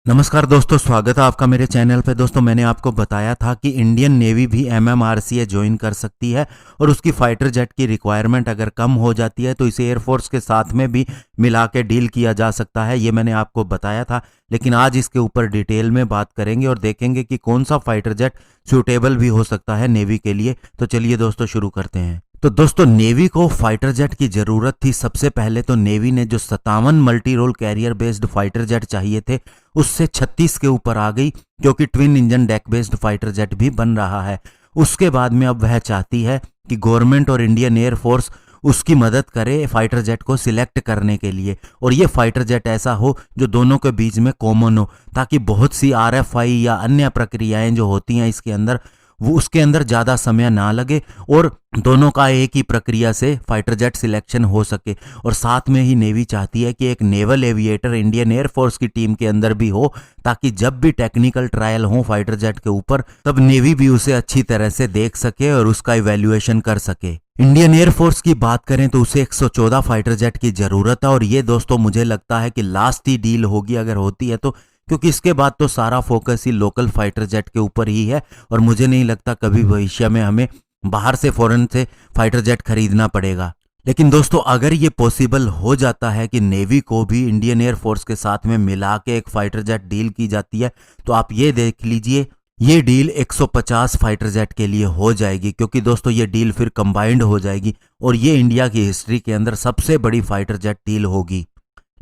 नमस्कार दोस्तों, स्वागत है आपका मेरे चैनल पे। दोस्तों, मैंने आपको बताया था कि इंडियन नेवी भी MMRCA ज्वाइन कर सकती है और उसकी फाइटर जेट की रिक्वायरमेंट अगर कम हो जाती है तो इसे एयरफोर्स के साथ में भी मिला के डील किया जा सकता है। ये मैंने आपको बताया था, लेकिन आज इसके ऊपर डिटेल में बात करेंगे और देखेंगे कि कौन सा फाइटर जेट सूटेबल भी हो सकता है नेवी के लिए। तो चलिए दोस्तों, शुरू करते हैं। तो दोस्तों, नेवी को फाइटर जेट की जरूरत थी। सबसे पहले तो नेवी ने जो 57 multi role carrier based fighter jet चाहिए थे, उससे 36 के ऊपर आ गई, क्योंकि twin engine deck based fighter jet भी बन रहा है। उसके बाद में अब वह चाहती है कि गवर्नमेंट और इंडियन एयरफोर्स उसकी मदद करे फाइटर जेट को सिलेक्ट करने के लिए, और ये फाइटर जेट ऐसा हो जो दोनों के बीच में कॉमन हो, ताकि बहुत सी RFI या अन्य प्रक्रियाएं जो होती हैं इसके अंदर, वो उसके अंदर ज़्यादा समय ना लगे और दोनों का एक ही प्रक्रिया से फाइटर जेट सिलेक्शन हो सके। और साथ में ही नेवी चाहती है कि एक नेवल एविएटर इंडियन एयरफोर्स की टीम के अंदर भी हो, ताकि जब भी टेक्निकल ट्रायल हो फाइटर जेट के ऊपर, तब नेवी भी उसे अच्छी तरह से देख सके और उसका इवैल्यूएशन कर सके। इंडियन एयरफोर्स की बात करें तो उसे 114 फाइटर जेट की जरूरत है, और ये दोस्तों मुझे लगता है कि लास्ट ही डील होगी अगर होती है तो, क्योंकि इसके बाद तो सारा फोकस ही लोकल फाइटर जेट के ऊपर ही है, और मुझे नहीं लगता कभी भविष्य में हमें बाहर से फॉरेन से फाइटर जेट खरीदना पड़ेगा। लेकिन दोस्तों, अगर ये पॉसिबल हो जाता है कि नेवी को भी इंडियन एयरफोर्स के साथ में मिला के एक फाइटर जेट डील की जाती है, तो आप ये देख लीजिए, ये डील 150 फाइटर जेट के लिए हो जाएगी, क्योंकि दोस्तों ये डील फिर कंबाइंड हो जाएगी और ये इंडिया की हिस्ट्री के अंदर सबसे बड़ी फाइटर जेट डील होगी।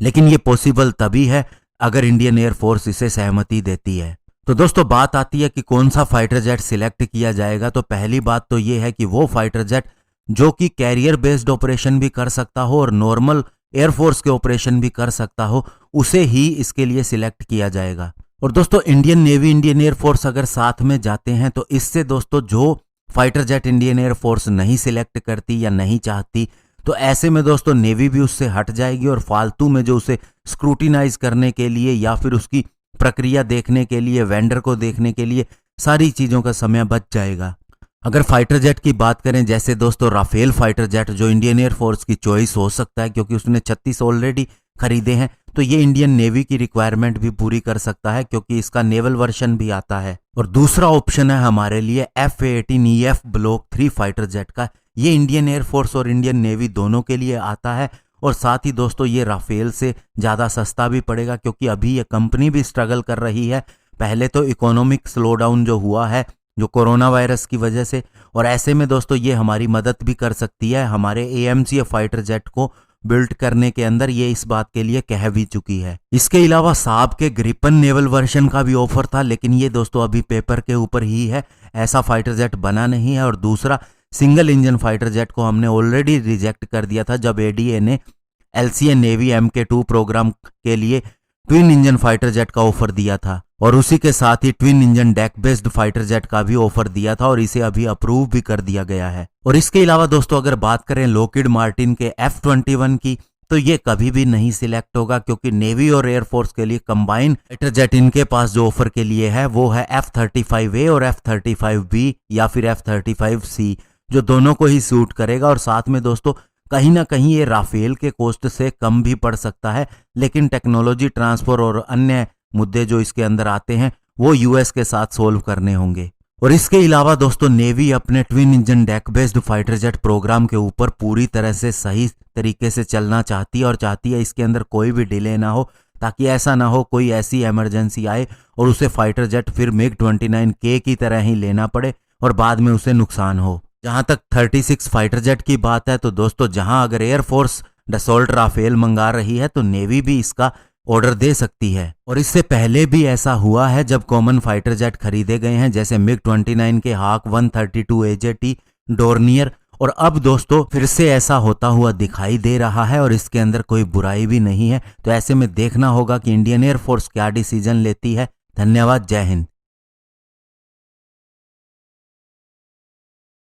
लेकिन ये पॉसिबल तभी है अगर इंडियन एयरफोर्स इसे सहमति देती है। तो दोस्तों, बात आती है कि कौन सा फाइटर जेट सिलेक्ट किया जाएगा। तो पहली बात तो ये है कि वो फाइटर जेट जो कि कैरियर बेस्ड ऑपरेशन भी कर सकता हो और नॉर्मल एयरफोर्स के ऑपरेशन भी कर सकता हो, उसे ही इसके लिए सिलेक्ट किया जाएगा। और दोस्तों, इंडियन नेवी इंडियन एयरफोर्स अगर साथ में जाते हैं तो इससे दोस्तों जो फाइटर जेट इंडियन एयरफोर्स नहीं सिलेक्ट करती या नहीं चाहती, तो ऐसे में दोस्तों नेवी भी उससे हट जाएगी और फालतू में जो उसे स्क्रूटिनाइज करने के लिए या फिर उसकी प्रक्रिया देखने के लिए, वेंडर को देखने के लिए सारी चीज़ों का समय बच जाएगा। अगर फाइटर जेट की बात करें, जैसे दोस्तों राफेल फाइटर जेट जो इंडियन एयरफोर्स की चॉइस हो सकता है, क्योंकि उसने 36 ऑलरेडी खरीदे हैं, तो ये इंडियन नेवी की रिक्वायरमेंट भी पूरी कर सकता है, क्योंकि इसका नेवल वर्जन भी आता है। और दूसरा ऑप्शन है हमारे लिए F-18EF ब्लॉक 3 फाइटर जेट का। ये इंडियन एयरफोर्स और इंडियन नेवी दोनों के लिए आता है, और साथ ही दोस्तों ये राफेल से ज़्यादा सस्ता भी पड़ेगा, क्योंकि अभी ये कंपनी भी स्ट्रगल कर रही है। पहले तो इकोनॉमिक स्लोडाउन जो हुआ है जो कोरोना वायरस की वजह से, और ऐसे में दोस्तों ये हमारी मदद भी कर सकती है हमारे AMC फाइटर जेट को बिल्ड करने के अंदर, ये इस बात के लिए कह भी चुकी है। इसके अलावा साब के ग्रिपन नेवल वर्जन का भी ऑफर था, लेकिन ये दोस्तों अभी पेपर के ऊपर ही है, ऐसा फाइटर जेट बना नहीं है। और दूसरा सिंगल इंजन फाइटर जेट को हमने ऑलरेडी रिजेक्ट कर दिया था जब ADA ने LCA नेवी MK2 प्रोग्राम के लिए ट्विन इंजन फाइटर जेट का ऑफर दिया था, और उसी के साथ ही twin engine deck based fighter jet का भी ऑफर दिया था, और इसे अभी अप्रूव भी कर दिया गया है। और इसके अलावा दोस्तों अगर बात करें लॉकहीड मार्टिन के F-21 की, तो ये कभी भी नहीं सिलेक्ट होगा, क्योंकि नेवी और एयरफोर्स के लिए कंबाइंड फाइटर जेट इनके पास जो ऑफर के लिए है वो है F-35A और F-35B या फिर F-35C, जो दोनों को ही सूट करेगा। और साथ में दोस्तों कहीं ना कहीं ये राफेल के कॉस्ट से कम भी पड़ सकता है, लेकिन टेक्नोलॉजी ट्रांसफर और अन्य मुद्दे जो इसके अंदर आते हैं वो US के साथ सोल्व करने होंगे। और इसके अलावा दोस्तों नेवी अपने twin engine deck based fighter jet programme के ऊपर पूरी तरह से सही तरीके से चलना चाहती है, और चाहती है इसके अंदर कोई भी डिले ना हो, ताकि ऐसा ना हो कोई ऐसी इमरजेंसी आए और उसे फाइटर जेट फिर MiG-29K की तरह ही लेना पड़े और बाद में उसे नुकसान हो। जहां तक 36 फाइटर जेट की बात है, तो दोस्तों जहां अगर एयरफोर्स डसॉल्ट राफेल मंगा रही है तो नेवी भी इसका ऑर्डर दे सकती है। और इससे पहले भी ऐसा हुआ है जब कॉमन फाइटर जेट खरीदे गए हैं, जैसे MiG-29 के हाक 132 AJT डोर्नियर। और अब दोस्तों फिर से ऐसा होता हुआ दिखाई दे रहा है, और इसके अंदर कोई बुराई भी नहीं है। तो ऐसे में देखना होगा कि इंडियन एयरफोर्स क्या डिसीजन लेती है। धन्यवाद, जय हिंद।